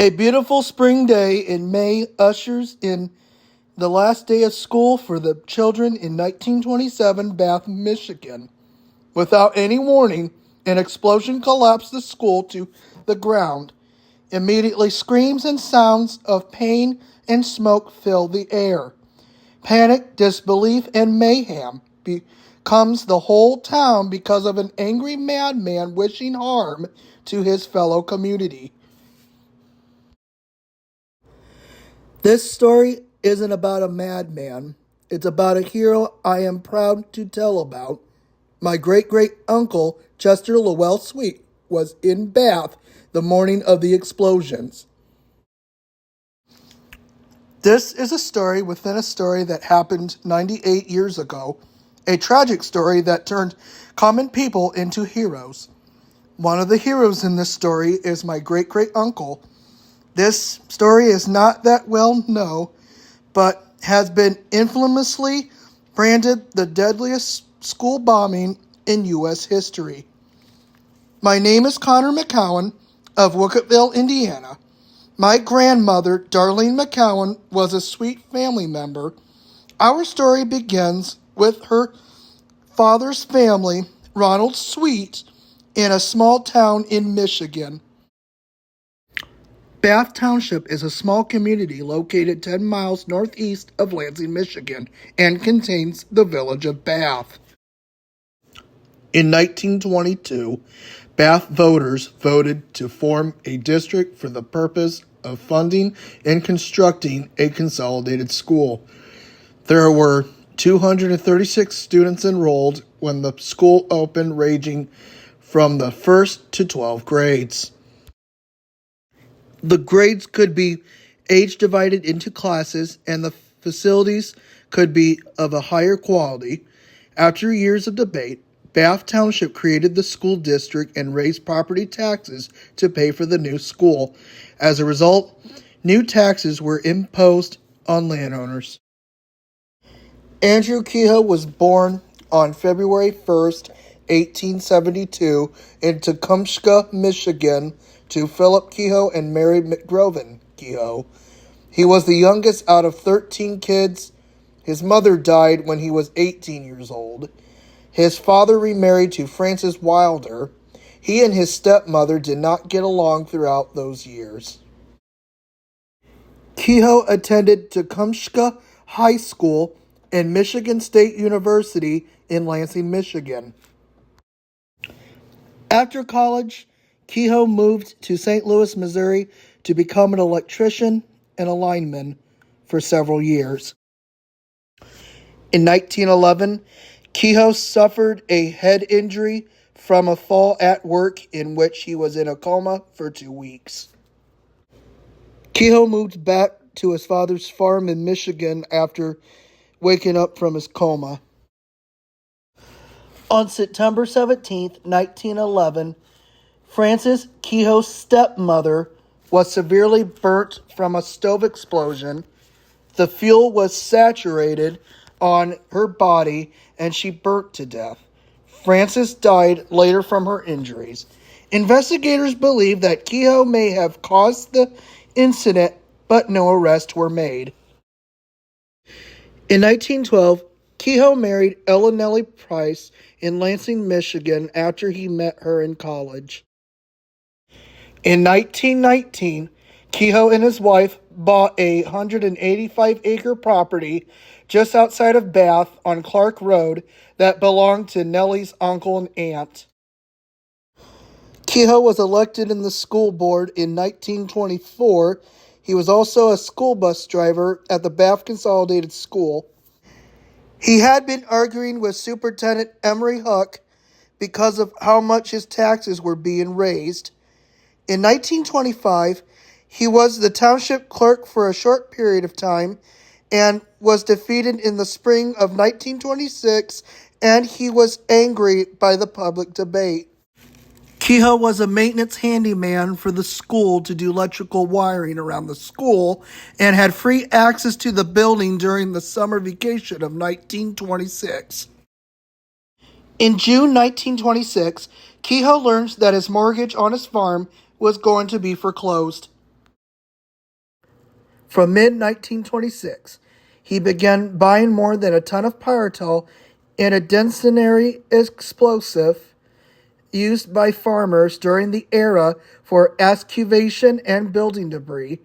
A beautiful spring day in May ushers in the last day of school for the children in 1927 Bath, Michigan. Without any warning, an explosion collapsed the school to the ground. Immediately, screams and sounds of pain and smoke filled the air. Panic, disbelief, and mayhem becomes the whole town because of an angry madman wishing harm to his fellow community. This story isn't about a madman. It's about a hero I am proud to tell about. My great uncle, Chester Lowell Sweet, was in Bath the morning of the explosions. This is a story within a story that happened 98 years ago, a tragic story that turned common people into heroes. One of the heroes in this story is my great uncle. This story is not that well known, but has been infamously branded the deadliest school bombing in U.S. history. My name is Connor McCowan of Wookettville, Indiana. My grandmother, Darlene McCowan, was a Sweet family member. Our story begins with her father's family, Ronald Sweet, in a small town in Michigan. Bath Township is a small community located 10 miles northeast of Lansing, Michigan, and contains the village of Bath. In 1922, Bath voters voted to form a district for the purpose of funding and constructing a consolidated school. There were 236 students enrolled when the school opened, ranging from the 1st to 12th grades. The grades could be age divided into classes, and the facilities could be of a higher quality. After years of debate, Bath Township created the school district and raised property taxes to pay for the new school. As a result, new taxes were imposed on landowners. Andrew Kehoe was born on February 1st, 1872, in Tecumseh, Michigan, to Philip Kehoe and Mary McGrovin Kehoe. He was the youngest out of 13 kids. His mother died when he was 18 years old. His father remarried to Frances Wilder. He and his stepmother did not get along throughout those years. Kehoe attended Tecumseh High School and Michigan State University in Lansing, Michigan. After college, Kehoe moved to St. Louis, Missouri to become an electrician and a lineman for several years. In 1911, Kehoe suffered a head injury from a fall at work in which he was in a coma for 2 weeks. Kehoe moved back to his father's farm in Michigan after waking up from his coma. On September 17, 1911, Frances Kehoe's stepmother was severely burnt from a stove explosion. The fuel was saturated on her body and she burnt to death. Frances died later from her injuries. Investigators believe that Kehoe may have caused the incident, but no arrests were made. In 1912, Kehoe married Ella Nellie Price in Lansing, Michigan after he met her in college. In 1919, Kehoe and his wife bought a 185-acre property just outside of Bath on Clark Road that belonged to Nellie's uncle and aunt. Kehoe was elected in the school board in 1924. He was also a school bus driver at the Bath Consolidated School. He had been arguing with Superintendent Emery Huck because of how much his taxes were being raised. In 1925, he was the township clerk for a short period of time and was defeated in the spring of 1926, and he was angry by the public debate. Kehoe was a maintenance handyman for the school to do electrical wiring around the school and had free access to the building during the summer vacation of 1926. In June 1926, Kehoe learns that his mortgage on his farm was going to be foreclosed. From mid-1926, he began buying more than a ton of Pyretol and a densionary explosive used by farmers during the era for excavation and building debris.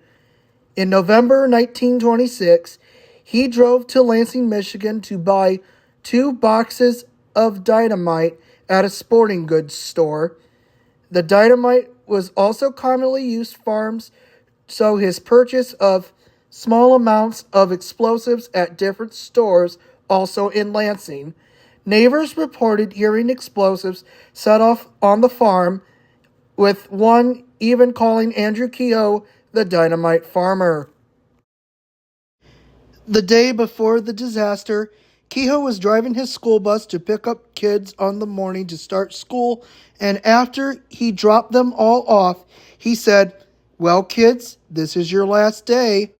In November 1926, he drove to Lansing, Michigan to buy 2 boxes of dynamite at a sporting goods store. The dynamite was also commonly used farms, so his purchase of small amounts of explosives at different stores also in Lansing. Neighbors reported hearing explosives set off on the farm, with one even calling Andrew Kehoe the dynamite farmer. The day before the disaster, Kehoe was driving his school bus to pick up kids on the morning to start school, and after he dropped them all off, he said, "Well, kids, this is your last day."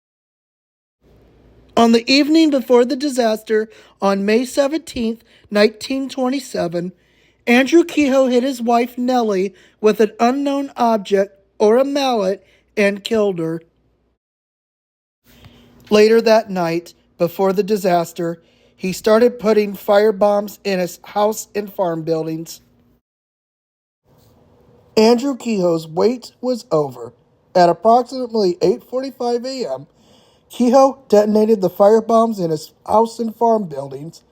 On the evening before the disaster, on May 17, 1927, Andrew Kehoe hit his wife Nellie with an unknown object or a mallet and killed her. Later that night, before the disaster, he started putting firebombs in his house and farm buildings. Andrew Kehoe's wait was over. At approximately 8:45 a.m., Kehoe detonated the firebombs in his house and farm buildings.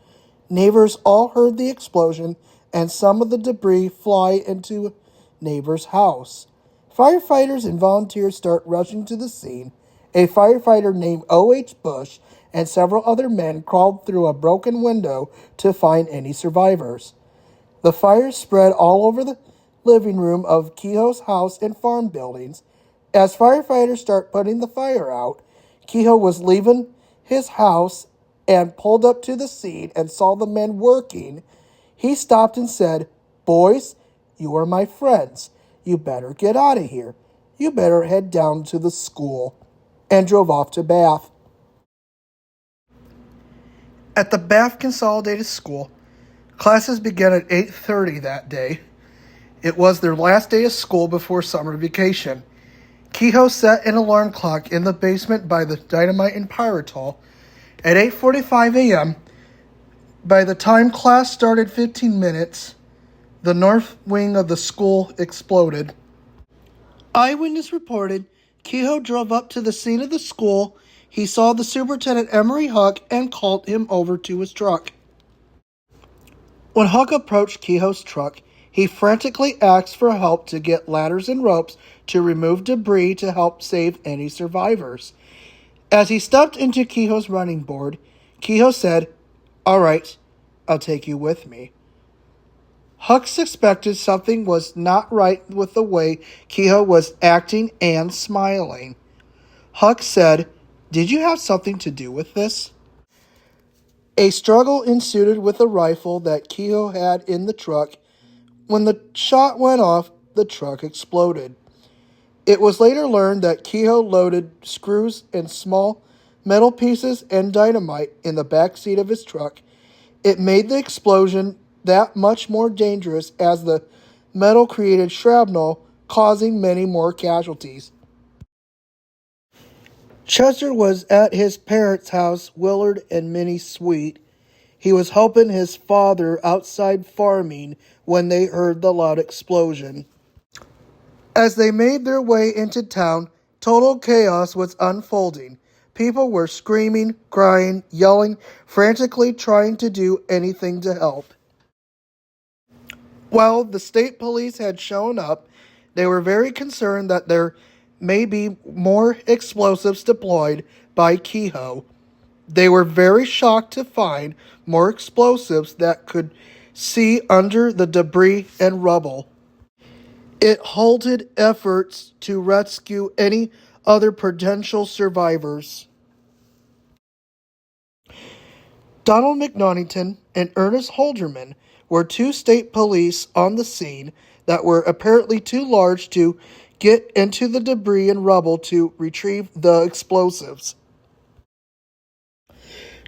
Neighbors all heard the explosion and some of the debris fly into neighbor's house. Firefighters and volunteers start rushing to the scene. A firefighter named O.H. Bush and several other men crawled through a broken window to find any survivors. The fire spread all over the living room of Kehoe's house and farm buildings. As firefighters start putting the fire out, Kehoe was leaving his house and pulled up to the scene and saw the men working. He stopped and said, "Boys, you are my friends. You better get out of here. You better head down to the school," and drove off to Bath. At the Bath Consolidated School, classes began at 8:30 that day. It was their last day of school before summer vacation. Kehoe set an alarm clock in the basement by the dynamite and Pyretol. At 8:45 a.m., by the time class started 15 minutes, the north wing of the school exploded. Eyewitness reported Kehoe drove up to the scene of the school. He saw the superintendent Emory Huck and called him over to his truck. When Huck approached Kehoe's truck, he frantically asked for help to get ladders and ropes to remove debris to help save any survivors. As he stepped into Kehoe's running board, Kehoe said, "All right, I'll take you with me." Huck suspected something was not right with the way Kehoe was acting and smiling. Huck said, "Did you have something to do with this?" A struggle ensued with a rifle that Kehoe had in the truck. When the shot went off, the truck exploded. It was later learned that Kehoe loaded screws and small metal pieces and dynamite in the back seat of his truck. It made the explosion that much more dangerous as the metal created shrapnel, causing many more casualties. Chester was at his parents' house, Willard and Minnie Sweet. He was helping his father outside farming when they heard the loud explosion. As they made their way into town, total chaos was unfolding. People were screaming, crying, yelling, frantically trying to do anything to help. While the state police had shown up, they were very concerned that there may be more explosives deployed by Kehoe. They were very shocked to find more explosives that could see under the debris and rubble. It halted efforts to rescue any other potential survivors. Donald McNonington and Ernest Holderman were 2 state police on the scene that were apparently too large to get into the debris and rubble to retrieve the explosives.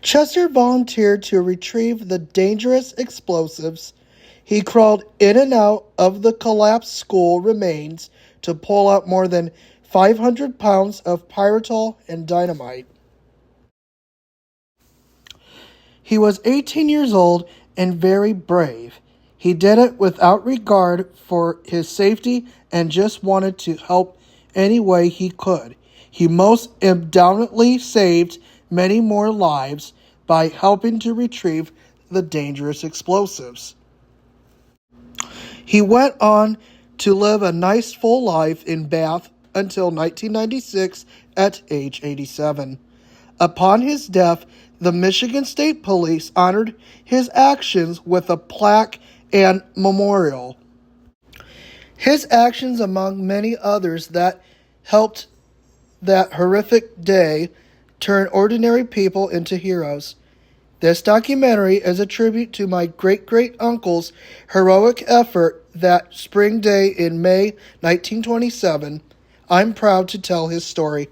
Chester volunteered to retrieve the dangerous explosives. He crawled in and out of the collapsed school remains to pull out more than 500 pounds of pyritol and dynamite. He was 18 years old and very brave. He did it without regard for his safety and just wanted to help any way he could. He most undoubtedly saved many more lives by helping to retrieve the dangerous explosives. He went on to live a nice full life in Bath until 1996 at age 87. Upon his death, the Michigan State Police honored his actions with a plaque and memorial. His actions, among many others that helped that horrific day, turn ordinary people into heroes. This documentary is a tribute to my great-great-uncle's heroic effort that spring day in May 1927. I'm proud to tell his story.